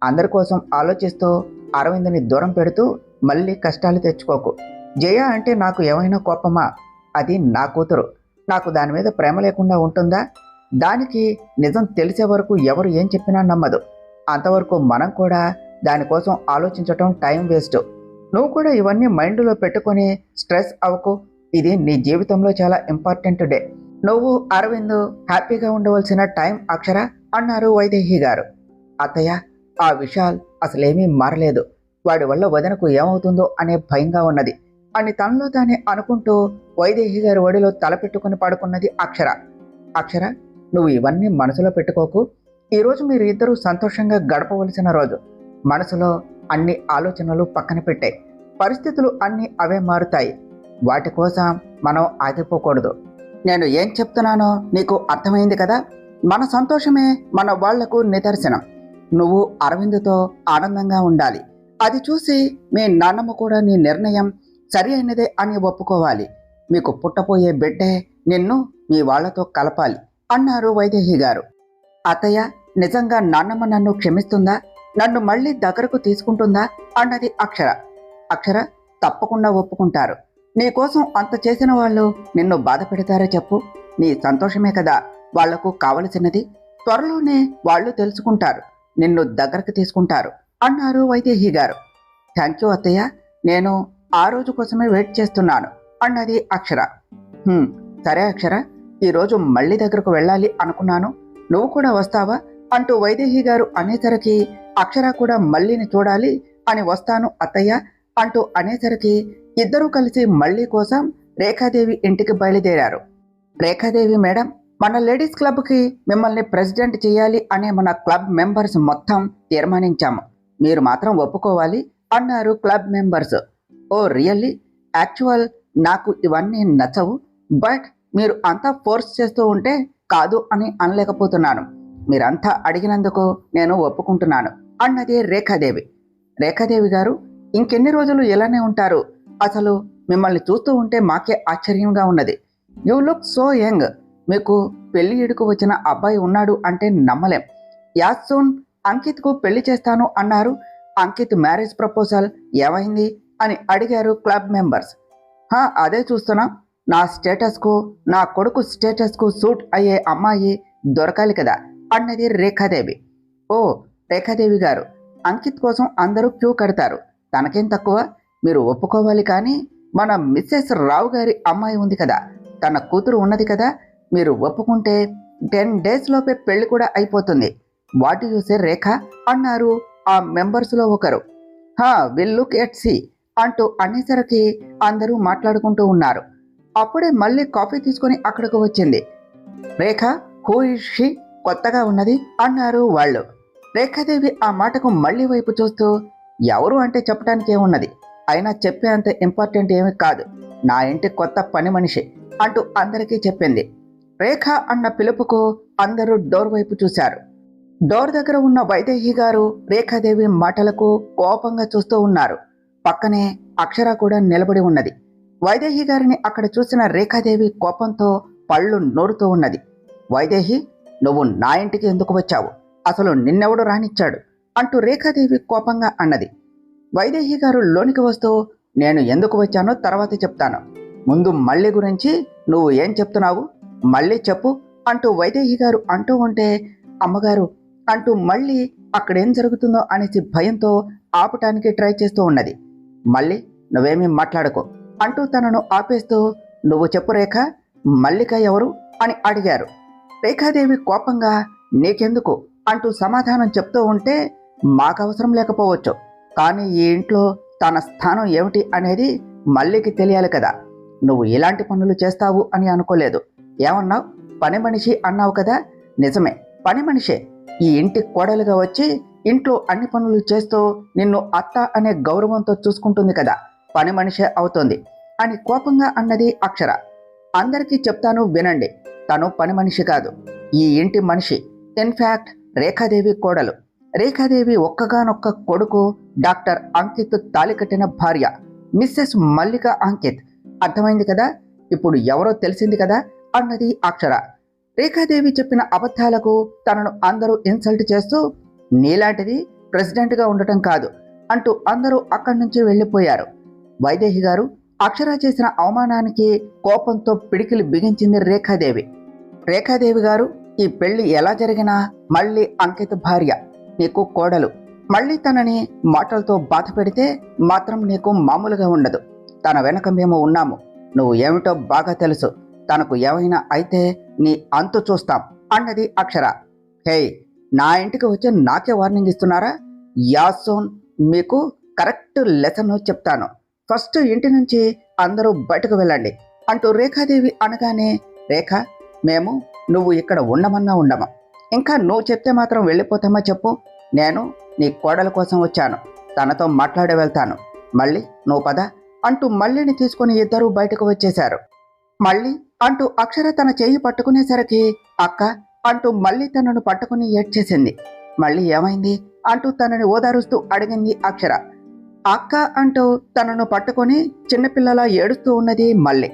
అందరి కోసం ఆలోచిస్తూ అరవింద్ని దూరం పెడుతూ మళ్ళీ కష్టాలు తెచ్చుకోకు. జయ అంటే నాకు ఏమైనా కోపమా? అది నా కూతురు, నాకు దాని మీద ప్రేమ లేకుండా ఉంటుందా? దానికి నిజం తెలిసే వరకు ఎవరు ఏం చెప్పినా నమ్మదు, అంతవరకు మనం కూడా దానికోసం ఆలోచించటం టైం వేస్ట్. నువ్వు కూడా ఇవన్నీ మైండ్లో పెట్టుకొని స్ట్రెస్ అవ్వకు, ఇది నీ జీవితంలో చాలా ఇంపార్టెంట్ డే, నువ్వు అరవింద్ హ్యాపీగా ఉండవలసిన టైం అక్షర అన్నారు వైదేహి గారు. అత్తయ్య, ఆ విశాల్ అసలేమీ మారలేదు, వాడి వల్ల వదనకు ఏమవుతుందో అనే భయంగా ఉన్నది అని తనలో తానే అనుకుంటూ వైదేహి గారి ఒడిలో తలపెట్టుకుని పడుకున్నది అక్షర. అక్షర, నువ్వు ఇవన్నీ మనసులో పెట్టుకోకు, ఈరోజు మీరు ఇద్దరూ సంతోషంగా గడపవలసిన రోజు. మనసులో అన్ని ఆలోచనలు పక్కన పెట్టే, పరిస్థితులు అన్నీ అవే మారుతాయి, వాటి కోసం మనం ఆగిపోకూడదు. నేను ఏం చెప్తున్నానో నీకు అర్థమైంది కదా? మన సంతోషమే మన వాళ్లకు నిదర్శనం. నువ్వు అరవింద్తో ఆనందంగా ఉండాలి, అది చూసి మీ నాన్నమ్మ కూడా నీ నిర్ణయం సరి అయినదే అని ఒప్పుకోవాలి. మీకు పుట్టపోయే బిడ్డే నిన్ను మీ వాళ్లతో కలపాలి అన్నారు వైదేహి గారు. అత్తయ్య, నిజంగా నాన్నమ్మ నన్ను క్షమిస్తుందా? నన్ను మళ్ళీ దగ్గరకు తీసుకుంటుందా అన్నది అక్షర. అక్షర, తప్పకుండా ఒప్పుకుంటారు. నీకోసం అంత చేసిన వాళ్ళు నిన్ను బాధ పెడతారో చెప్పు? నీ సంతోషమే కదా వాళ్లకు కావలసినది. త్వరలోనే వాళ్ళు తెలుసుకుంటారు, నిన్ను దగ్గరకు తీసుకుంటారు అన్నారు వైదేహి గారు. థ్యాంక్ యూ అత్తయ్య, నేను ఆ రోజు కోసమే వెయిట్ చేస్తున్నాను అన్నది అక్షర. సరే అక్షర, ఈరోజు మళ్ళీ దగ్గరకు వెళ్ళాలి అనుకున్నాను, నువ్వు కూడా వస్తావా అంటూ వైదేహి గారు అనేసరికి అక్షర కూడా మళ్ళీని చూడాలి అని వస్తాను అత్తయ్య అంటూ అనేసరికి ఇద్దరూ కలిసి మళ్ళీ కోసం రేఖాదేవి ఇంటికి బయలుదేరారు. రేఖాదేవి మేడం, మన లేడీస్ క్లబ్కి మిమ్మల్ని ప్రెసిడెంట్ చేయాలి అనే మన క్లబ్ మెంబర్స్ మొత్తం తీర్మానించాము, మీరు మాత్రం ఒప్పుకోవాలి అన్నారు క్లబ్ మెంబర్స్. ఓ రియల్లీ? యాక్చువల్ నాకు ఇవన్నీ నచ్చవు, బట్ మీరు అంతా ఫోర్స్ చేస్తూ ఉంటే కాదు అని అనలేకపోతున్నాను. మీరంతా అడిగినందుకు నేను ఒప్పుకుంటున్నాను అన్నది రేఖాదేవి. రేఖాదేవి గారు, ఇంకెన్ని రోజులు ఇలానే ఉంటారు? అసలు మిమ్మల్ని చూస్తూ ఉంటే మాకే ఆశ్చర్యంగా ఉన్నది. You look so young. మీకు పెళ్లి ఈడుకు వచ్చిన అబ్బాయి ఉన్నాడు అంటే నమ్మలేం. యాజ్ సూన్ అంకిత్కు పెళ్లి చేస్తాను అన్నారు. అంకిత్ మ్యారేజ్ ప్రపోజల్ ఏమైంది అని అడిగారు క్లబ్ మెంబర్స్. అదే చూస్తున్నాం. నా స్టేటస్కు, నా కొడుకు స్టేటస్కు సూట్ అయ్యే అమ్మాయి దొరకాలి కదా అన్నది రేఖాదేవి. ఓ రేఖాదేవి గారు, అంకిత్ కోసం అందరూ క్యూ కడతారు. తనకేం తక్కువ? మీరు ఒప్పుకోవాలి. కానీ మన మిస్సెస్ రావు గారి అమ్మాయి ఉంది కదా, తన కూతురు ఉన్నది కదా, మీరు ఒప్పుకుంటే 10 days లోపే పెళ్లి కూడా అయిపోతుంది. వాట్ యు సే రేఖ అన్నారు ఆ మెంబర్స్లో ఒకరు. విల్ లుక్ ఎట్ సి అంటూ అనేసరికి అందరూ మాట్లాడుకుంటూ ఉన్నారు. అప్పుడే మళ్ళీ కాఫీ తీసుకొని అక్కడికి వచ్చింది. రేఖ, హూ ఇస్ షీ? కొత్తగా ఉన్నది అన్నారు వాళ్ళు. రేఖాదేవి ఆ మాటకు మళ్ళీ వైపు చూస్తూ, ఎవరు అంటే చెప్పడానికి ఏమున్నది, అయినా చెప్పే అంత ఇంపార్టెంట్ ఏమీ కాదు, నా ఇంటి కొత్త పని మనిషి అంటూ అందరికీ చెప్పింది. రేఖ అన్న పిలుపుకు అందరూ డోర్ వైపు చూశారు. డోర్ దగ్గర ఉన్న వైదేహి గారు రేఖాదేవి మాటలకు కోపంగా చూస్తూ ఉన్నారు. పక్కనే అక్షర కూడా నిలబడి ఉన్నది. వైదేహి గారిని అక్కడ చూసిన రేఖాదేవి కోపంతో పళ్ళు నోరుతూ ఉన్నది. వైదేహి, నువ్వు నా ఇంటికి ఎందుకు వచ్చావు? అసలు నిన్నెవడు రానిచ్చాడు అంటూ రేఖాదేవి కోపంగా అన్నది. వైదేహి గారు లోనికి వస్తూ, నేను ఎందుకు వచ్చానో తర్వాత చెప్తాను, ముందు మళ్ళీ గురించి నువ్వు ఏం చెప్తున్నావు మళ్ళీ చెప్పు అంటూ వైదేహి గారు అంటూ ఉంటే, అమ్మగారు అంటూ మళ్ళీ అక్కడేం జరుగుతుందో అనేసి భయంతో ఆపటానికి ట్రై చేస్తూ ఉన్నది. మళ్ళీ నువ్వేమీ మాట్లాడుకో అంటూ తనను ఆపేస్తూ, నువ్వు చెప్పు రేఖ, మల్లిక ఎవరు అని అడిగారు. రేఖాదేవి కోపంగా, నీకెందుకు అంటూ సమాధానం చెప్తూ ఉంటే, మాకవసరం లేకపోవచ్చు, కానీ ఈ ఇంట్లో తన స్థానం ఏమిటి అనేది మల్లికి తెలియాలి కదా. నువ్వు ఇలాంటి పనులు చేస్తావు అని అనుకోలేదు. ఏమన్నావు? పని మనిషి అన్నావు కదా. నిజమే, పని మనిషే. ఈ ఇంటి కోడలుగా వచ్చి ఇంట్లో అన్ని పనులు చేస్తూ నిన్ను అత్త అనే గౌరవంతో చూసుకుంటుంది కదా, పని మనిషే అవుతోంది అని కోపంగా అన్నది అక్షర. అందరికీ చెప్తాను వినండి, తను పని మనిషి కాదు, ఈ ఇంటి మనిషి. ఇన్ఫ్యాక్ట్ రేఖాదేవి కోడలు. రేఖాదేవి ఒక్కగానొక్క కొడుకు డాక్టర్ అంకిత్ తాలి కట్టిన భార్య మిస్సెస్ మల్లిక అంకిత్. అర్థమైంది కదా, ఇప్పుడు ఎవరో తెలిసింది కదా అన్నది అక్షర. రేఖాదేవి చెప్పిన అబద్ధాలకు తనను అందరూ ఇన్సల్ట్ చేస్తూ, నీలాంటిది ప్రెసిడెంట్గా ఉండటం కాదు అంటూ అందరూ అక్కడి నుంచి వెళ్ళిపోయారు. వైదేహి గారు అక్షర చేసిన అవమానానికి కోపంతో పిడికిలి బిగించింది రేఖాదేవి. రేఖాదేవి గారు, ఈ పెళ్లి ఎలా జరిగినా మళ్ళీ అంకిత్ భార్య, నీకు కోడలు. మళ్ళీ తనని మాటలతో బాధ పెడితే మాత్రం నీకు మామూలుగా ఉండదు. తన వెనక మేము ఉన్నాము, నువ్వు ఏమిటో బాగా తెలుసు. తనకు ఏమైనా అయితే నీ అంతు చూస్తాం అన్నది అక్షర. హే, నా ఇంటికి వచ్చి నాకే వార్నింగ్ ఇస్తున్నారా? యాసోన్, మీకు కరెక్ట్ లెసన్ చెప్తాను. ఫస్ట్ ఇంటి నుంచి అందరూ బయటకు వెళ్ళండి అంటూ రేఖాదేవి అనగానే, రేఖ, మేము నువ్వు ఇక్కడ ఉండమన్నా ఉండమా, ఇంకా నువ్వు చెప్తే మాత్రం వెళ్ళిపోతామా చెప్పు. నేను నీ కోడల కోసం వచ్చాను, తనతో మాట్లాడి వెళ్తాను. మళ్ళీ నువ్వు పద అంటూ మళ్ళీని తీసుకుని ఇద్దరూ బయటకు వచ్చేశారు. మళ్ళీ అంటూ అక్షర తన చెయ్యి పట్టుకునేసరికి, అక్క అంటూ మళ్ళీ తనను పట్టుకుని ఏడ్చేసింది. మళ్ళీ ఏమైంది అంటూ తనని ఓదారుస్తూ అడిగింది అక్షర. అక్క అంటూ తనను పట్టుకొని చిన్నపిల్లలా ఏడుస్తూ ఉన్నది మళ్ళీ.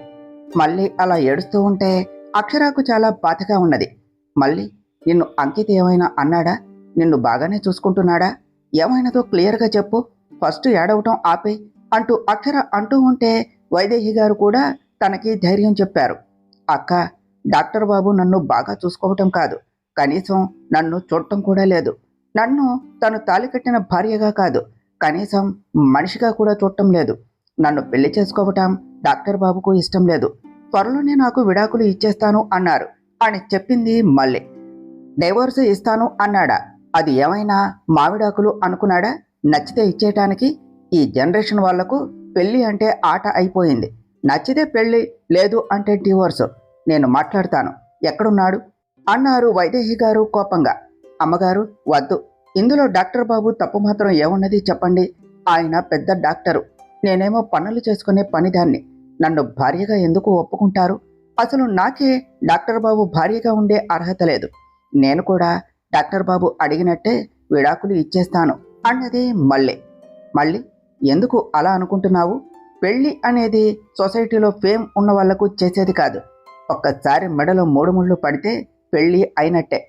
మళ్ళీ అలా ఏడుస్తూ ఉంటే అక్షరకు చాలా బాధగా ఉన్నది. మళ్ళీ, నిన్ను అంకిత్ ఏమైనా అన్నాడా? నిన్ను బాగానే చూసుకుంటున్నాడా? ఏమైనదో క్లియర్గా చెప్పు, ఫస్ట్ ఏడవటం ఆపే అంటూ అక్షర అంటూ ఉంటే వైదేహి గారు కూడా తనకి ధైర్యం చెప్పారు. అక్క, డాక్టర్ బాబు నన్ను బాగా చూసుకోవటం కాదు, కనీసం నన్ను చూడటం కూడా లేదు. నన్ను తను తాళి కట్టిన భార్యగా కాదు, కనీసం మనిషిగా కూడా చూడటం లేదు. నన్ను పెళ్లి చేసుకోవటం డాక్టర్ బాబుకు ఇష్టం లేదు. త్వరలోనే నాకు విడాకులు ఇచ్చేస్తాను అన్నారు అని చెప్పింది మళ్ళీ. డైవోర్స్ ఇస్తాను అన్నాడా? అది ఏమైనా మావిడాకులు అనుకున్నాడా నచ్చితే ఇచ్చేయటానికి? ఈ జనరేషన్ వాళ్లకు పెళ్ళి అంటే ఆట అయిపోయింది. నచ్చితే పెళ్ళి, లేదు అంటే డివోర్సు. నేను మాట్లాడతాను, ఎక్కడున్నాడు అన్నారు వైదేహి గారు కోపంగా. అమ్మగారు, వద్దు, ఇందులో డాక్టర్ బాబు తప్పు మాత్రం ఏమున్నది చెప్పండి. ఆయన పెద్ద డాక్టరు, నేనేమో పనులు చేసుకునే పనిదాన్ని. నన్ను భార్యగా ఎందుకు ఒప్పుకుంటారు? అసలు నాకే డాక్టర్ బాబు భార్యగా ఉండే అర్హత లేదు. నేను కూడా డాక్టర్ బాబు అడిగినట్టే విడాకులు ఇచ్చేస్తాను అన్నది మళ్ళీ. మళ్ళీ ఎందుకు అలా అనుకుంటున్నావు? పెళ్ళి అనేది సొసైటీలో ఫేమ్ ఉన్న వాళ్లకు చేసేది కాదు. ఒక్కసారి మెడలో 3 ముళ్ళు పడితే పెళ్ళి అయినట్టే.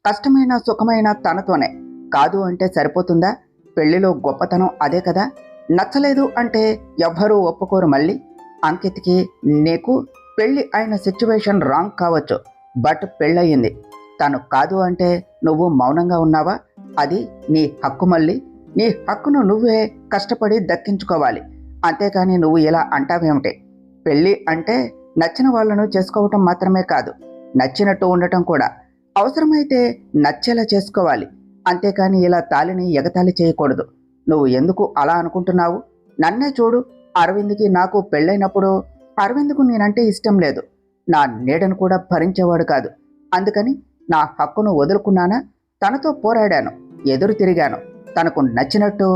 కష్టమైన సుఖమైన తనతోనే. కాదు అంటే సరిపోతుందా? పెళ్లిలో గొప్పతనం అదే కదా. నచ్చలేదు అంటే ఎవ్వరూ ఒప్పుకోరు. మళ్ళీ అంకిత్కి నీకు పెళ్ళి అయిన సిచ్యువేషన్ రాంగ్ కావచ్చు, బట్ పెళ్ళయింది. తను కాదు అంటే నువ్వు మౌనంగా ఉన్నావా? అది నీ హక్కు. మళ్ళీ నీ హక్కును నువ్వే కష్టపడి దక్కించుకోవాలి. అంతేకాని నువ్వు ఇలా అంటావేమిటి? పెళ్ళి అంటే నచ్చిన వాళ్ళను చేసుకోవటం మాత్రమే కాదు, నచ్చినట్టు ఉండటం కూడా. అవసరమైతే నచ్చేలా చేసుకోవాలి. అంతేకాని ఇలా తాలిని ఎగతాళి చేయకూడదు. నువ్వు ఎందుకు అలా అనుకుంటున్నావు? నన్నే చూడు. అరవింద్కి నాకు పెళ్ళైనప్పుడు అరవింద్కు నేనంటే ఇష్టం లేదు. నా నీడను కూడా భరించేవాడు కాదు. అందుకని నా హక్కును వదులుకున్నానా? తనతో పోరాడాను, ఎదురు తిరిగాను. తనకు నచ్చినట్టు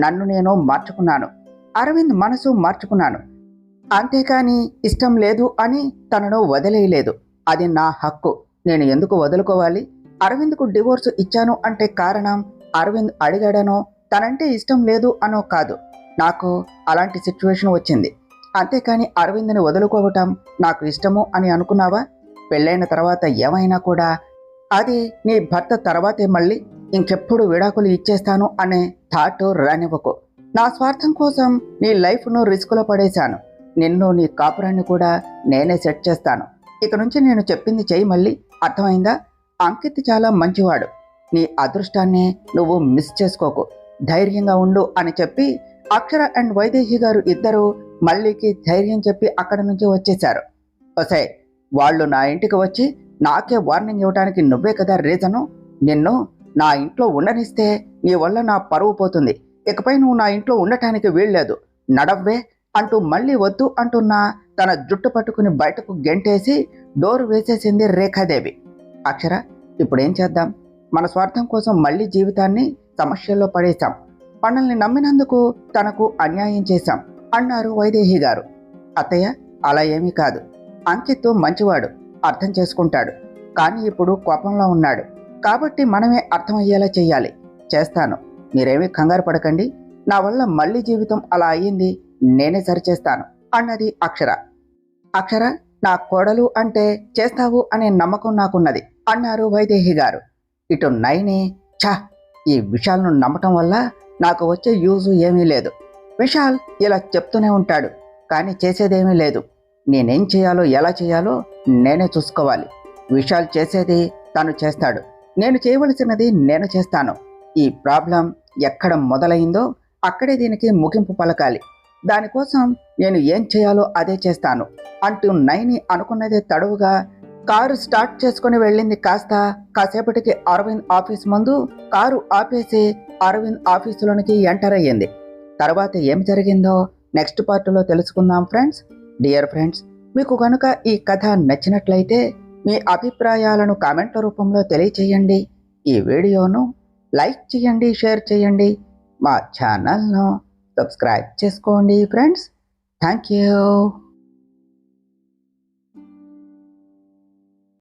నన్ను నేను మార్చుకున్నాను. అరవింద్ మనసు మార్చుకున్నాను. అంతేకాని ఇష్టం లేదు అని తనను వదిలేయలేదు. అది నా హక్కు. నేను ఎందుకు వదులుకోవాలి? అరవింద్కు డివోర్స్ ఇచ్చాను అంటే కారణం అరవింద్ అడిగాడనో తనంటే ఇష్టం లేదు అనో కాదు. నాకు అలాంటి సిచ్యువేషన్ వచ్చింది. అంతేకాని అరవింద్ని వదులుకోవటం నాకు ఇష్టము అని అనుకున్నావా? పెళ్ళైన తర్వాత ఏమైనా కూడా అది నీ భర్త తర్వాతే. మళ్ళీ ఇంకెప్పుడు విడాకులు ఇచ్చేస్తాను అనే థాట్ రానివ్వకు. నా స్వార్థం కోసం నీ లైఫ్ను రిస్కులో పడేశాను. నిన్ను నీ కాపురాన్ని కూడా నేనే సెట్ చేస్తాను. ఇక నుంచి నేను చెప్పింది చెయ్యి. మళ్ళీ అర్థమైందా? అంకిత్ చాలా మంచివాడు. నీ అదృష్టాన్ని నువ్వు మిస్ చేసుకోకు. ధైర్యంగా ఉండు అని చెప్పి అక్షర అండ్ వైదేహి గారు ఇద్దరు మళ్ళీకి ధైర్యం చెప్పి అక్కడి నుంచి వచ్చేశారు. ఒసే, వాళ్ళు నా ఇంటికి వచ్చి నాకే వార్నింగ్ ఇవ్వడానికి నువ్వే కదా రీజను. నిన్ను నా ఇంట్లో ఉండనిస్తే నీ వల్ల నా పరువు పోతుంది. ఇకపై నువ్వు నా ఇంట్లో ఉండటానికి వీల్లేదు, నడవ్వే అంటూ మళ్ళీ వద్దు అంటున్నా తన జుట్టు పట్టుకుని బయటకు గెంటేసి డోరు వేసేసింది రేఖాదేవి. అక్షర, ఇప్పుడేం చేద్దాం? మన స్వార్థం కోసం మళ్ళీ జీవితాన్ని సమస్యల్లో పడేశాం. మనల్ని నమ్మినందుకు తనకు అన్యాయం చేశాం అన్నారు వైదేహి గారు. అత్తయ్య, అలా ఏమీ కాదు. అంకిత్ మంచివాడు, అర్థం చేసుకుంటాడు. కానీ ఇప్పుడు కోపంలో ఉన్నాడు. కాబట్టి మనమే అర్థమయ్యేలా చెయ్యాలి. చేస్తాను, మీరేమీ కంగారు పడకండి. నా వల్ల మళ్ళీ జీవితం అలా అయ్యింది, నేనే సరిచేస్తాను అన్నది అక్షర. అక్షర, నా కోడలు అంటే చేస్తావు అనే నమ్మకం నాకున్నది అన్నారు వైదేహి గారు. ఇటు నైని, ఛా, ఈ విశాల్ను నమ్మటం వల్ల నాకు వచ్చే యూజు ఏమీ లేదు. విశాల్ ఇలా చెప్తూనే ఉంటాడు, కానీ చేసేదేమీ లేదు. నేనేం చేయాలో ఎలా చేయాలో నేనే చూసుకోవాలి. విశాల్ చేసేది తను చేస్తాడు, నేను చేయవలసినది నేను చేస్తాను. ఈ ప్రాబ్లం ఎక్కడ మొదలైందో అక్కడే దీనికి ముగింపు పలకాలి. దానికోసం నేను ఏం చేయాలో అదే చేస్తాను అంటూ నైని అనుకున్నదే తడువుగా కారు స్టార్ట్ చేసుకుని వెళ్ళింది. కాసేపటికి అరవింద్ ఆఫీస్ ముందు కారు ఆపేసి అరవింద్ ఆఫీసులోనికి ఎంటర్ అయ్యింది. తర్వాత ఏం జరిగిందో నెక్స్ట్ పార్ట్లో తెలుసుకుందాం ఫ్రెండ్స్. డియర్ ఫ్రెండ్స్, మీకు కనుక ఈ కథ నచ్చినట్లయితే మీ అభిప్రాయాలను కామెంట్ల రూపంలో తెలియచేయండి. ఈ వీడియోను లైక్ చేయండి, షేర్ చేయండి. మా ఛానల్ను సబ్స్క్రైబ్ చేసుకోండి ఫ్రెండ్స్. Thank you.